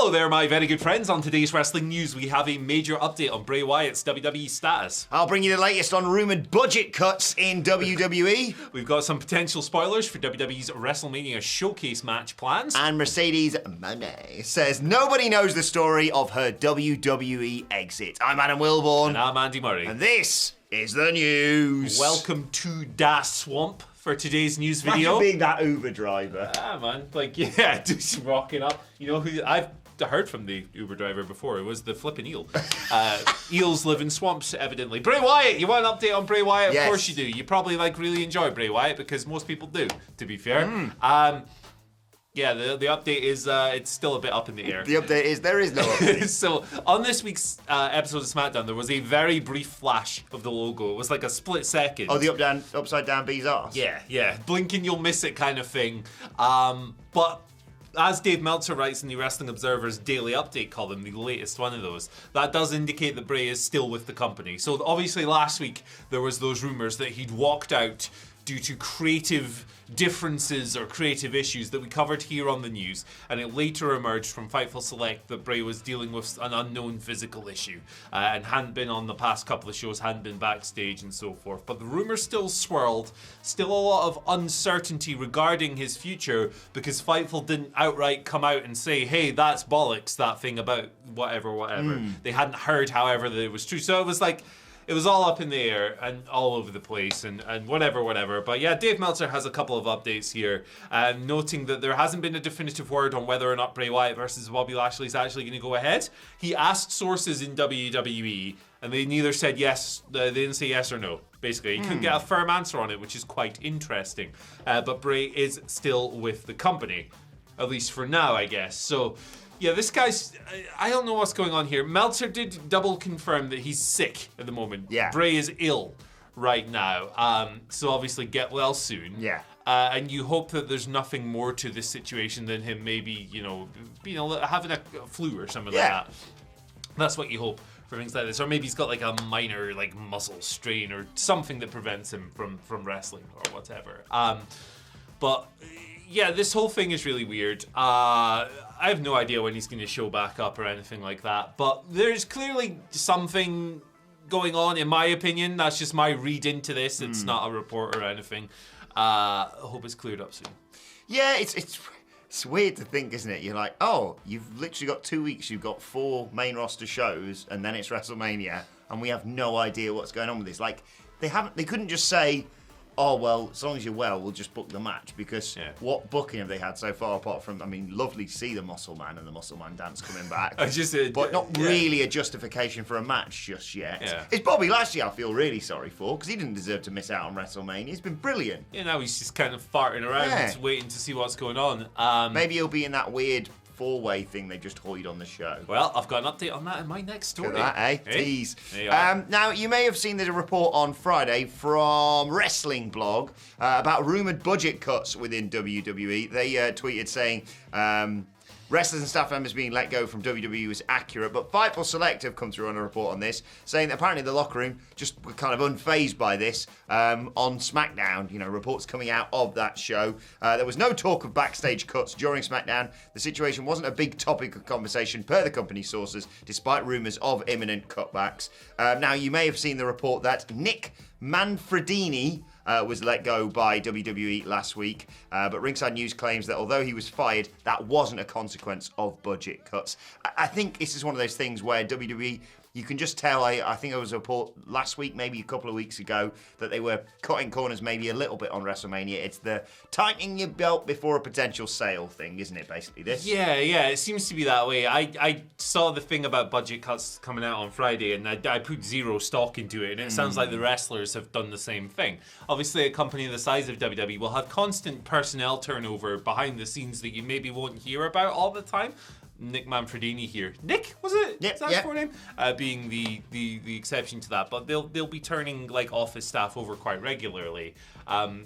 Hello there, my very good friends. On today's wrestling news, we have a major update on Bray Wyatt's WWE status. I'll bring you the latest on rumoured budget cuts in WWE. We've got some potential spoilers for WWE's WrestleMania showcase match plans. And Mercedes Mone says nobody knows the story of her WWE exit. I'm Adam Wilborn. And I'm Andy Murray. And this is the news. Welcome to Das Swamp for today's news video. Imagine being that Uber driver. Ah, man. Like, yeah, just rocking up. You know who I've heard from the Uber driver before. It was the flipping eel. Eels live in swamps, evidently. Bray Wyatt, you want an update on Bray Wyatt? Yes. Of course you do. You probably really enjoy Bray Wyatt because most people do, to be fair. Yeah, the update is it's still a bit up in the air. The update is there is no update. So on this week's episode of SmackDown, there was a very brief flash of the logo. It was like a split second. Oh, the upside down bee's arse? Yeah. Blink and you'll miss it kind of thing. But as Dave Meltzer writes in the Wrestling Observer's Daily Update column, the latest one of those, that does indicate that Bray is still with the company. So obviously last week there was those rumors that he'd walked out due to creative differences or creative issues that we covered here on the news, and it later emerged from Fightful Select that Bray was dealing with an unknown physical issue and hadn't been on the past couple of shows, hadn't been backstage and so forth. But the rumors still swirled, still a lot of uncertainty regarding his future because Fightful didn't outright come out and say, hey, that's bollocks, that thing about whatever. They hadn't heard, however, that it was true. So it was like, it was all up in the air and all over the place and whatever. But yeah, Dave Meltzer has a couple of updates here, noting that there hasn't been a definitive word on whether or not Bray Wyatt versus Bobby Lashley is actually going to go ahead. He asked sources in WWE, and they neither said yes, they didn't say yes or no. Basically, he couldn't get a firm answer on it, which is quite interesting. But Bray is still with the company, at least for now, I guess. So yeah, this guy's, I don't know what's going on here. Meltzer did double confirm that he's sick at the moment. Yeah. Bray is ill right now. So obviously get well soon. Yeah. And you hope that there's nothing more to this situation than him maybe, having a flu or something like that. That's what you hope for things like this. Or maybe he's got like a minor muscle strain or something that prevents him from wrestling or whatever. But yeah, this whole thing is really weird. I have no idea when he's going to show back up or anything like that. But there's clearly something going on, in my opinion. That's just my read into this. It's not a report or anything. I hope it's cleared up soon. Yeah, it's weird to think, isn't it? You're like, oh, you've literally got 2 weeks. You've got 4 main roster shows, and then it's WrestleMania, and we have no idea what's going on with this. Like, they couldn't just say, oh, well, as long as you're well, we'll just book the match. Because what booking have they had so far, apart from, lovely to see the Muscle Man and the Muscle Man dance coming back. But not really a justification for a match just yet. Yeah. It's Bobby Lashley I feel really sorry for, because he didn't deserve to miss out on WrestleMania. He's been brilliant. Yeah, now he's just kind of farting around, waiting to see what's going on. Maybe he'll be in that weird 4-way thing they just hoid on the show. Well, I've got an update on that in my next story. Look at that, eh? Hey? Tease. There you are. Now, you may have seen the report on Friday from Wrestling Blog about rumoured budget cuts within WWE. They tweeted saying wrestlers and staff members being let go from WWE was accurate, but Fightful Select have come through on a report on this, saying that apparently the locker room just were kind of unfazed by this on SmackDown. Reports coming out of that show. There was no talk of backstage cuts during SmackDown. The situation wasn't a big topic of conversation per the company sources, despite rumours of imminent cutbacks. Now, you may have seen the report that Nick Manfredini was let go by WWE last week, but Ringside News claims that although he was fired, that wasn't a consequence of budget cuts. I think this is one of those things where WWE, you can just tell, I think there was a report last week, maybe a couple of weeks ago, that they were cutting corners maybe a little bit on WrestleMania. It's the tightening your belt before a potential sale thing, isn't it, basically, this? Yeah, it seems to be that way. I saw the thing about budget cuts coming out on Friday, and I put zero stock into it, and it sounds like the wrestlers have done the same thing. Obviously, a company the size of WWE will have constant personnel turnover behind the scenes that you maybe won't hear about all the time. Nick Manfredini here. Nick, was it? Yep, Is that his forename? Being the exception to that, but they'll be turning office staff over quite regularly,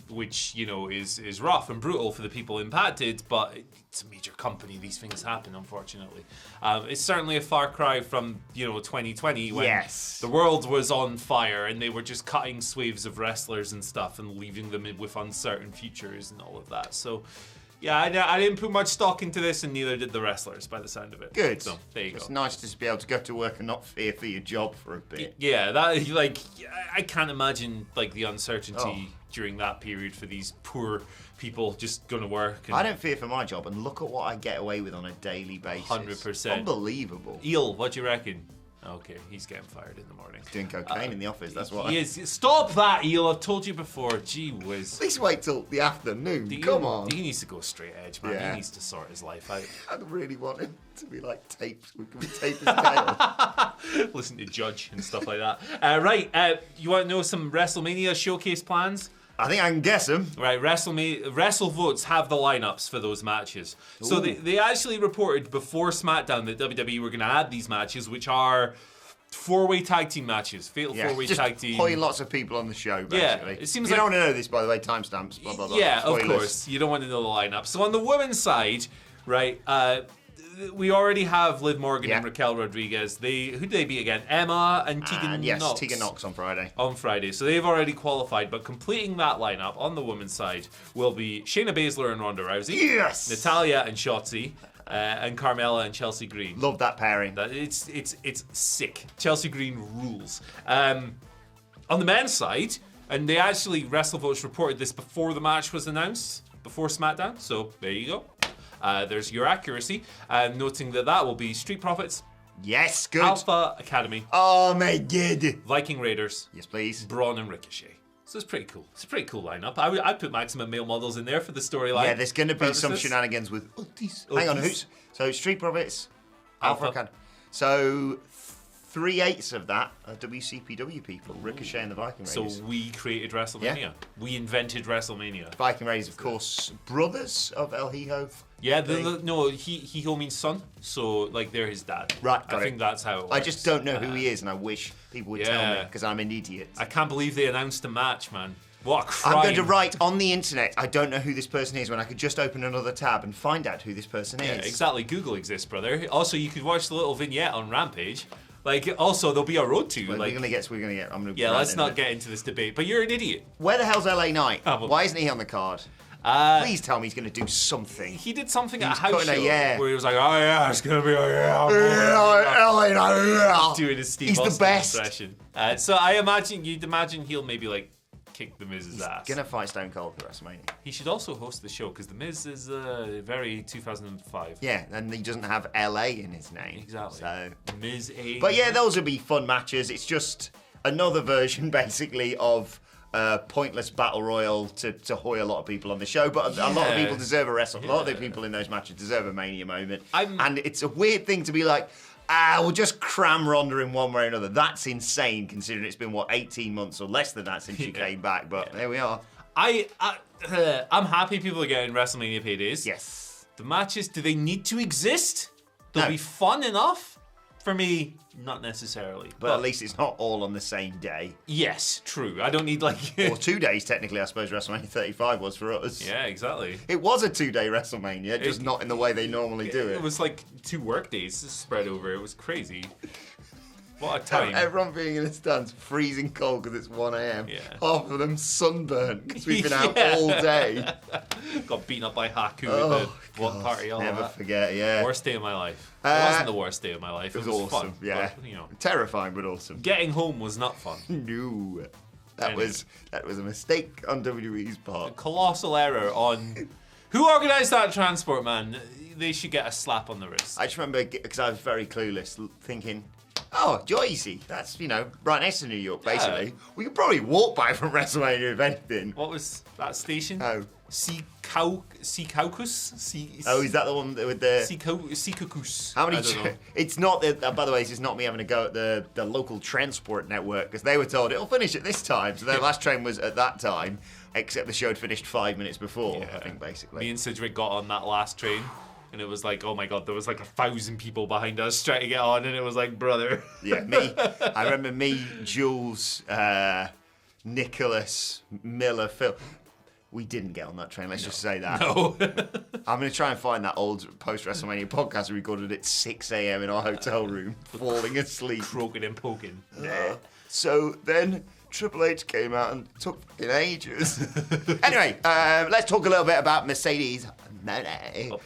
which is rough and brutal for the people impacted. But it's a major company; these things happen, unfortunately. It's certainly a far cry from 2020 when the world was on fire and they were just cutting swathes of wrestlers and stuff and leaving them with uncertain futures and all of that. So. Yeah, I didn't put much stock into this, and neither did the wrestlers, by the sound of it. Good. So there you go. It's nice to just be able to go to work and not fear for your job for a bit. Yeah, that like I can't imagine like the uncertainty during that period for these poor people just going to work. And I don't fear for my job, and look at what I get away with on a daily basis. 100%. Unbelievable. Eel, what do you reckon? Okay, he's getting fired in the morning. He's doing cocaine in the office, that's what He is. Stop that, Eel. I've told you before. Gee whiz. At least wait till the afternoon. Come on. He needs to go straight edge, man. Yeah. He needs to sort his life out. I really want him to be like taped. We can tape his tail. Listen to Judge and stuff like that. Right, you want to know some WrestleMania showcase plans? I think I can guess him. Right, WrestleVotes have the lineups for those matches. So they actually reported before SmackDown that WWE were going to add these matches, which are 4-way tag team matches. Fatal 4-way just tag team. Putting lots of people on the show, basically. Yeah, it seems you like... don't want to know this, by the way, timestamps, blah, blah, blah. Yeah, Spoilers. of course. You don't want to know the lineup. So on the women's side, right, we already have Liv Morgan and Raquel Rodriguez. Who did they beat again? Emma and Tegan Knox. Tegan Knox on Friday. On Friday. So they've already qualified, but completing that lineup on the women's side will be Shayna Baszler and Ronda Rousey. Yes! Natalia and Shotzi. And Carmella and Chelsea Green. Love that pairing. It's sick. Chelsea Green rules. On the men's side, and they actually, WrestleVotes reported this before the match was announced, before SmackDown, so there you go. There's your accuracy. Noting that will be Street Profits, Yes, good. Alpha Academy, Oh my god. Viking Raiders, Yes, please. Braun and Ricochet. So it's pretty cool. It's a pretty cool lineup. I'd put Maximum Male Models in there for the storyline. Yeah, there's going to be some purposes. shenanigans with Otis. Hang on, who's... So, Street Profits, Alpha. Academy. So, 3/8 of that are WCPW people, Ricochet and the Viking So Raiders. we created WrestleMania. Yeah. We invented WrestleMania. Viking Raiders, of course, brothers of El Hijo. Yeah, no, Hijo means son, so like they're his dad. Right, got I it. think that's how it works. I just don't know who he is, and I wish people would tell me, because I'm an idiot. I can't believe they announced a match, man. What a crime. I'm going to write on the internet, I don't know who this person is, when I could just open another tab and find out who this person is. Yeah, exactly. Google exists, brother. Also, you could watch the little vignette on Rampage. Like, also, there'll be a road to. We're Like, going to get. I'm going to. yeah, let's not get into this debate. But you're an idiot. Where the hell's LA Knight? Oh, well- Why isn't he on the card? Please tell me he's going to do something. He did something at a was house cutting show a where he was like, "Oh yeah, it's gonna be LA Knight. doing his Steve He's the Austin best. impression." So you'd imagine he'll maybe like kick the Miz's ass. Gonna fight Stone Cold for WrestleMania. He should also host the show because the Miz is very 2005. Yeah, and he doesn't have LA in his name. Exactly. So, Miz A. but yeah, those would be fun matches. It's just another version, basically, of pointless battle royal to hoy a lot of people on the show. But a lot of people deserve a wrestle. A lot of the people in those matches deserve a Mania moment. And it's a weird thing to be like, we'll just cram Ronda in one way or another. That's insane, considering it's been, 18 months or less than that since she came back. But there we are. I'm happy people are getting WrestleMania paydays. Yes. The matches, do they need to exist? They'll No. be fun enough? For me, not necessarily. But at least it's not all on the same day. Yes, true. I don't need like... Or 2 days, technically, I suppose WrestleMania 35 was for us. Yeah, exactly. It was a 2-day WrestleMania, just not in the way they normally do it. It was like 2 work days spread over. It was crazy. What a time. Everyone being in the stands, freezing cold because it's 1 a.m. Yeah. Half of them sunburned because we've been out all day. Got beaten up by Haku Oh, at the block party. All Never that. forget, yeah. Worst day of my life. It wasn't the worst day of my life. It was awesome, fun. yeah. But, you know, Terrifying, but awesome. getting home was not fun. No. That Anyway. was a mistake on WWE's A part. colossal error on... Who organised that transport, man? They should get a slap on the wrist. I just remember, because I was very clueless, thinking, oh, Joycey, that's, right next to New York, basically. We could probably walk by from WrestleMania if anything. What was that station? Oh. Seacaucus? Oh, is that the one with the... Seacaucus. How many? I don't know. It's not. By the way, this is not me having a go at the local transport network because they were told it'll finish at this time. So their last train was at that time, except the show had finished 5 minutes before. I think basically. Me and Sidgwick got on that last train, and it was like, oh my god, there was like 1,000 people behind us trying to get on, and it was like, brother. Yeah, me. I remember me, Jules, Nicholas, Miller, Phil. We didn't get on that train, let's just say that. No. I'm going to try and find that old post-WrestleMania podcast we recorded at 6 a.m. in our hotel room, falling asleep. Croaking and poking. Yeah. So then Triple H came out and took fucking ages. Anyway, let's talk a little bit about Mercedes Mone.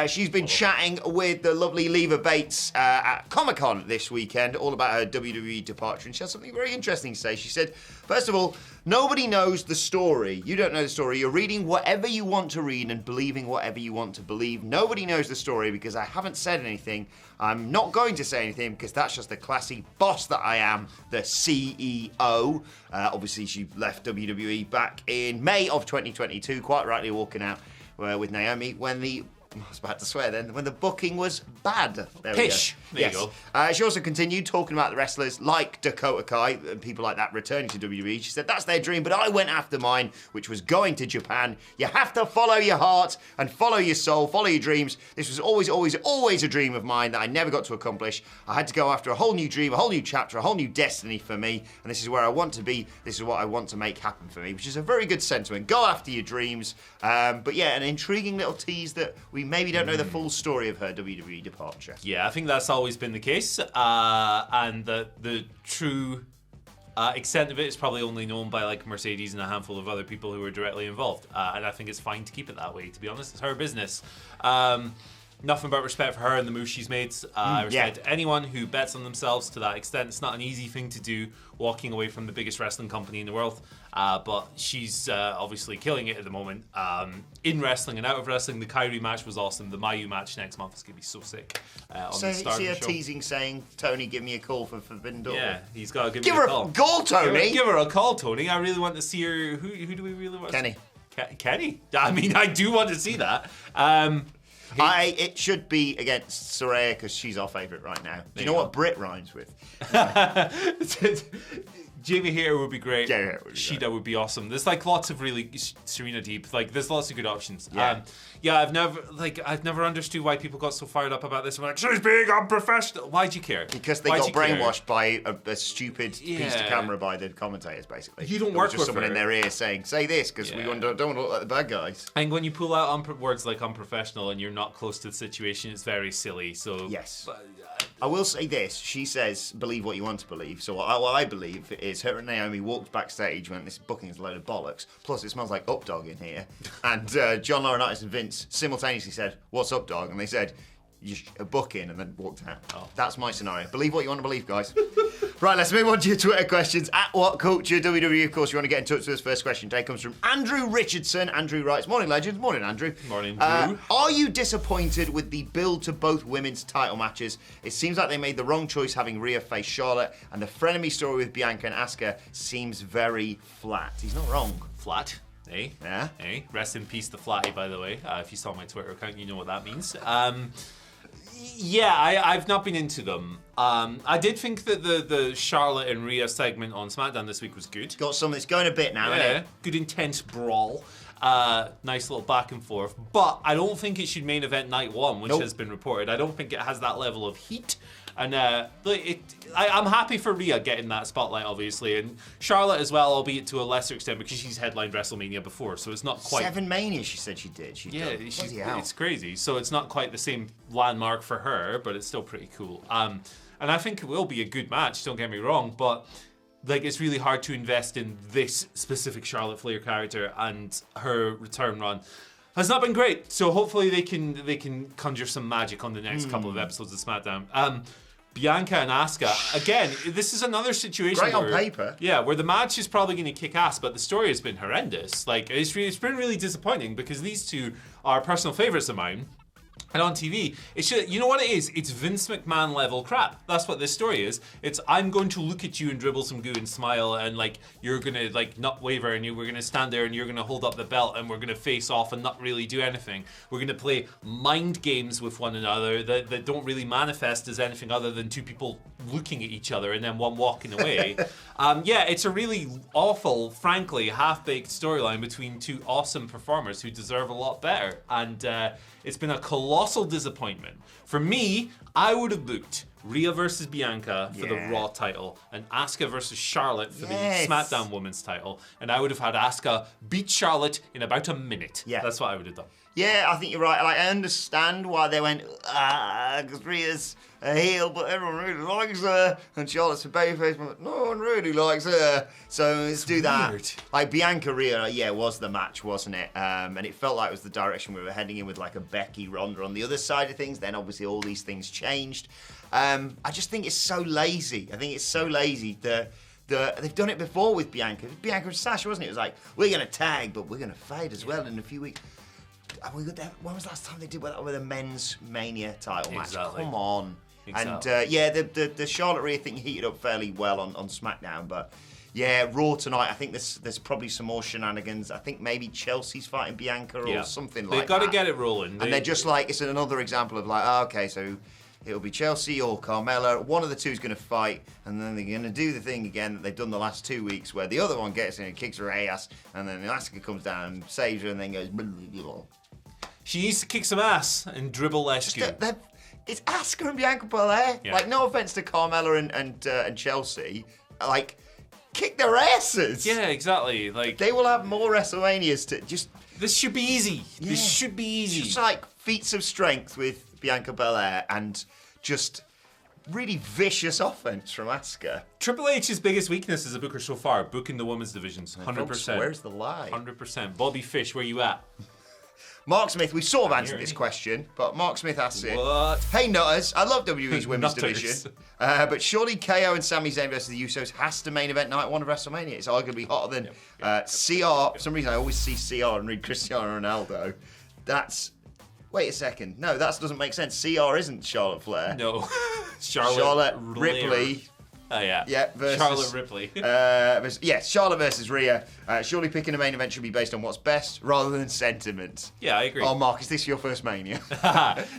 She's been chatting with the lovely Leva Bates at Comic-Con this weekend, all about her WWE departure, and she had something very interesting to say. She said, first of all, nobody knows the story. You don't know the story. You're reading whatever you want to read and believing whatever you want to believe. Nobody knows the story because I haven't said anything. I'm not going to say anything because that's just the classy boss that I am, the CEO. Obviously, she left WWE back in May of 2022, quite rightly walking out with Naomi when I was about to swear then, when the booking was bad. There Pish. We go. There you go. She also continued talking about the wrestlers like Dakota Kai and people like that returning to WWE. She said, that's their dream, but I went after mine, which was going to Japan. You have to follow your heart and follow your soul, follow your dreams. This was always, always, always a dream of mine that I never got to accomplish. I had to go after a whole new dream, a whole new chapter, a whole new destiny for me, and this is where I want to be. This is what I want to make happen for me, which is a very good sentiment. Go after your dreams. But yeah, an intriguing little tease that we maybe don't know the full story of her WWE departure. Yeah, I think that's always been the case, and the true extent of it is probably only known by like Mercedes and a handful of other people who were directly involved, and I think it's fine to keep it that way, to be honest. It's her business. Nothing but respect for her and the moves she's made. I respect anyone who bets on themselves to that extent. It's not an easy thing to do, walking away from the biggest wrestling company in the world. But she's obviously killing it at the moment. In wrestling and out of wrestling, the Kyrie match was awesome. The Mayu match next month is going to be so sick. So you see her teasing saying, Tony, give me a call for Forbidden Door. Yeah, he's got to give me a call. Give her a call, Tony. Give her a call, Tony. I really want to see her. Who do we really want to Kenny. see? Kenny? I mean, I do want to see that. It should be against Saraya because she's our favourite right now. Do you know what Brit rhymes with? Jamie Hayter would be great. Yeah, would be Shida great. would be awesome. There's like lots of really Serena Deeb. Like there's lots of good options. Yeah. I've never understood why people got so fired up about this. I'm like, she's being unprofessional. Why'd you care? Because they got brainwashed by a stupid piece to camera by the commentators, basically. You don't There work was just with someone her. in their ear saying, say this, because we don't want to look like the bad guys. And when you pull out words like unprofessional and you're not close to the situation, it's very silly. So yes. I will say this. She says, believe what you want to believe. So what I believe is her and Naomi walked backstage when this booking is a load of bollocks. Plus, it smells like Up Dog in here. And John Laurinaitis and Vince simultaneously said, what's Up Dog? And they said, a booking, and then walked out. Oh. That's my scenario. Believe what you want to believe, guys. Right, let's move on to your Twitter questions. At WhatCulture WWE, of course, you want to get in touch with us. First question today comes from Andrew Richardson. Andrew writes, morning, legends. Morning, Andrew. Morning, Drew. Are you disappointed with the build to both women's title matches? It seems like they made the wrong choice having Rhea face Charlotte, and the frenemy story with Bianca and Asuka seems very flat. He's not wrong. Flat. Hey. Yeah. Hey. Rest in peace, the Flatty, by the way. If you saw my Twitter account, you know what that means. I've not been into them. I did think that the Charlotte and Rhea segment on SmackDown this week was good. Got something that's going a bit now, isn't it? Good intense brawl. Nice little back and forth. But I don't think it should main event night one, which has been reported. I don't think it has that level of heat. And I'm happy for Rhea getting that spotlight, obviously, and Charlotte as well, albeit to a lesser extent because she's headlined WrestleMania before, so it's not quite 7 Mania. She said she did. It's crazy. So it's not quite the same landmark for her, but it's still pretty cool. And I think it will be a good match. Don't get me wrong, but like it's really hard to invest in this specific Charlotte Flair character, and her return run has not been great. So hopefully they can conjure some magic on the next couple of episodes of SmackDown. Bianca and Asuka, again, this is another situation Great on paper. Yeah, where the match is probably going to kick ass, but the story has been horrendous. Like, it's been really disappointing because these two are personal favorites of mine. And on TV, you know what it is? It's Vince McMahon level crap. That's what this story is. It's I'm going to look at you and dribble some goo and smile, and like you're gonna like not waver, and we're gonna stand there and you're gonna hold up the belt, and we're gonna face off and not really do anything. We're gonna play mind games with one another that don't really manifest as anything other than two people looking at each other and then one walking away. It's a really awful, frankly, half-baked storyline between two awesome performers who deserve a lot better. And it's been a colossal disappointment. For me, I would have booked Rhea versus Bianca for the Yeah. Raw title, and Asuka versus Charlotte for Yes. the SmackDown Women's title. And I would have had Asuka beat Charlotte in about a minute. Yeah. That's what I would have done. Yeah, I think you're right. Like, I understand why they went, because Rhea's a heel, but everyone really likes her. And Charlotte's a babyface, but no one really likes her. So let's do that. weird. Like, Bianca Rhea, yeah, was the match, wasn't it? And it felt like it was the direction we were heading in with, like, a Becky Ronda on the other side of things. Then, obviously, all these things changed. I just think it's so lazy. I think it's so lazy that... they've done it before with Bianca. Bianca and Sasha, wasn't it? It was like, we're going to tag, but we're going to fade as well in a few weeks. When was the last time they did that with a men's Mania title match? Exactly. Come on. Exactly. And yeah, the Charlotte Rhea thing heated up fairly well on SmackDown, but yeah, Raw tonight, I think there's probably some more shenanigans. I think maybe Chelsea's fighting Bianca or something like that. They've got to get it rolling. And they're just like, it's another example of like, okay, so it'll be Chelsea or Carmella. One of the two is going to fight, and then they're going to do the thing again that they've done the last 2 weeks, where the other one gets in and kicks her ass, and then Asuka comes down and saves her, and then goes. She needs to kick some ass and dribble less. It's Asuka and Bianca Belair. Yeah. Like, no offense to Carmella and Chelsea, like, kick their asses. Yeah, exactly. Like, They will have more WrestleManias to just. this should be easy. Yeah. This should be easy. Just like feats of strength with Bianca Belair and just really vicious offense from Asuka. Triple H's biggest weakness as a booker so far, booking the women's divisions. 100%. Where's the lie? 100%. Bobby Fish, where you at? Mark Smith, we sort of answered this question, but Mark Smith asks it. What? Hey Nutters, I love WWE's women's Nutters. division, but surely KO and Sami Zayn versus the Usos has to main event night one of WrestleMania. It's arguably hotter than CR. For some reason, I always see CR and read Cristiano Ronaldo. That's... Wait a second. No, that doesn't make sense. CR isn't Charlotte Flair. No. Charlotte Ripley. Oh, yeah. Yeah, versus... Charlotte Ripley. Charlotte versus Rhea. Surely picking a main event should be based on what's best rather than sentiment. Yeah, I agree. Oh, Mark, is this your first Mania?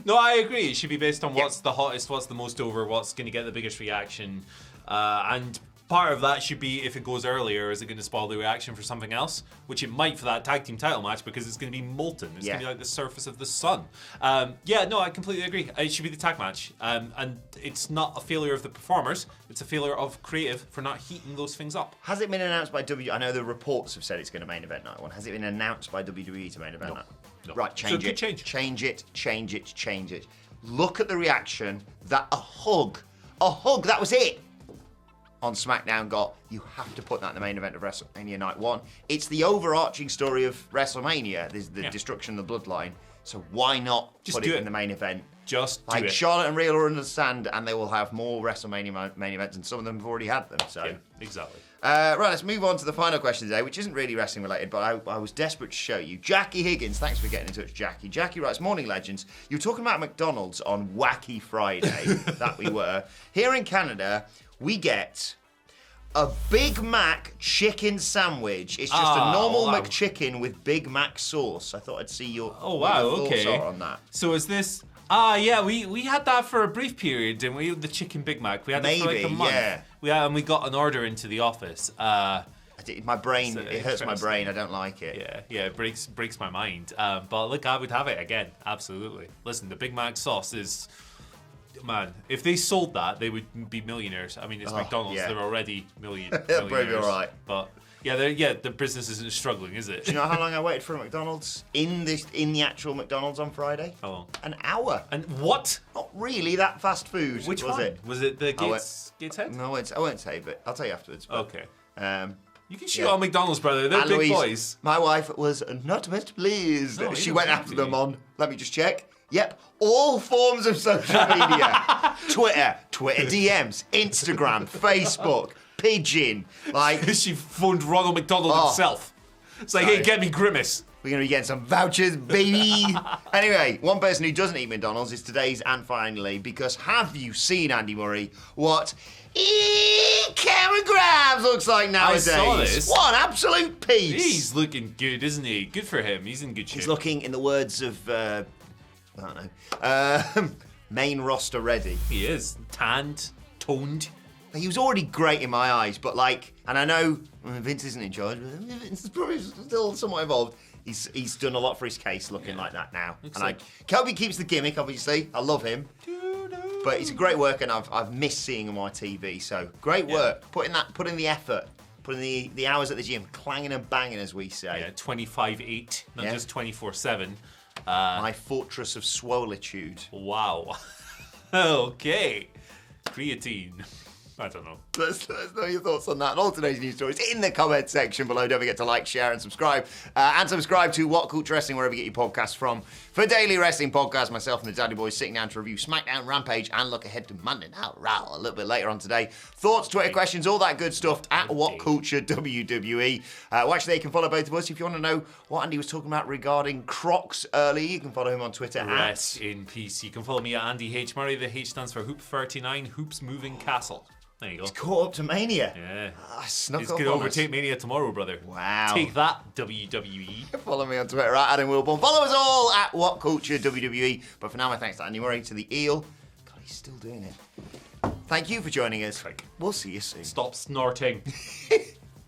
No, I agree. It should be based on what's the hottest, what's the most over, what's going to get the biggest reaction. And part of that should be, if it goes earlier, is it going to spoil the reaction for something else? Which it might for that tag team title match, because it's going to be molten. It's going to be like the surface of the sun. No, I completely agree. It should be the tag match. And it's not a failure of the performers. It's a failure of creative for not heating those things up. Has it been announced by WWE? I know the reports have said it's going to main event night one. Has it been announced by WWE to main event night? No. Right, change So it. change Change it. Look at the reaction that a hug, that was it. On SmackDown got, you have to put that in the main event of WrestleMania Night 1. It's the overarching story of WrestleMania. There's the destruction of the bloodline. So why not put it in the main event? Just do it. Charlotte and Rhea will understand, and they will have more WrestleMania main events, and some of them have already had them. So Yeah, exactly. right, let's move on to the final question today, which isn't really wrestling related, but I was desperate to show you. Jackie Higgins, thanks for getting in touch, Jackie. Jackie writes, Morning Legends, you were talking about McDonald's on Wacky Friday, that we were. Here in Canada, we get a Big Mac chicken sandwich. It's just a normal McChicken with Big Mac sauce. I thought I'd see your thoughts are on that. So is this... yeah, we had that for a brief period, didn't we? The chicken Big Mac. We had it for like a month. Yeah. And we got an order into the office. My brain, it hurts my brain. I don't like it. Yeah, it breaks my mind. But look, I would have it again. Absolutely. Listen, the Big Mac sauce is... Man, if they sold that, they would be millionaires. I mean, it's McDonald's. Yeah. They're already millionaires. They'll probably be all right. But the business isn't struggling, is it? Do you know how long I waited for a McDonald's in the actual McDonald's on Friday? How long? An hour. And what? Not really that fast food. Which was one? it? Was it the Gateshead? No, I won't say, but I'll tell you afterwards. But, Okay. You can shoot on McDonald's, brother. They're big boys. My wife was not best pleased. No, she you went don't after have them to. on, let me just check. Yep, all forms of social media. Twitter DMs, Instagram, Facebook, Pigeon. Like, She phoned Ronald McDonald himself. It's like, hey, get me Grimace. we're going to be getting some vouchers, baby. Anyway, one person who doesn't eat McDonald's is today's and finally, because have you seen, Andy Murray, what Cameron Grimes looks like nowadays? I saw this. What an absolute piece. He's looking good, isn't he? Good for him. He's in good shape. He's looking, in the words of, I don't know, main roster ready. He is. Tanned, toned. He was already great in my eyes, but like, and I know Vince isn't in charge, but Vince is probably still somewhat involved. He's done a lot for his case looking like that now. Looks And like- Kobe keeps the gimmick, obviously. I love him. But it's a great work, and I've missed seeing him on my TV. So great work. Put in the effort. Put in the hours at the gym, clanging and banging, as we say. Yeah, 25/8, not just 24/7. My fortress of swolitude. Wow. Okay. Creatine. I don't know. Let us know your thoughts on that and all today's news stories in the comment section below. Don't forget to like, share, and subscribe. And subscribe to What Culture Wrestling, wherever you get your podcasts from. For daily wrestling podcasts, myself and the Daddy Boys sitting down to review SmackDown, Rampage, and look ahead to Monday Night Raw a little bit later on today. Thoughts, Twitter questions, all that good stuff at What Culture WWE. Watch there, you can follow both of us. If you want to know what Andy was talking about regarding Crocs early, you can follow him on Twitter. Rest in peace. You can follow me at Andy H. Murray. The H stands for Hoop39, Hoops Moving Castle. There you go. He's caught up to Mania. Yeah. Snuck He's up going to on overtake us. Mania tomorrow, brother. Wow. Take that, WWE. Follow me on Twitter at Adam Wilborn. Follow us all at What Culture WWE. But for now, my thanks to Andy Murray, to the Eel. God, he's still doing it. Thank you for joining us. We'll see you soon. Stop snorting.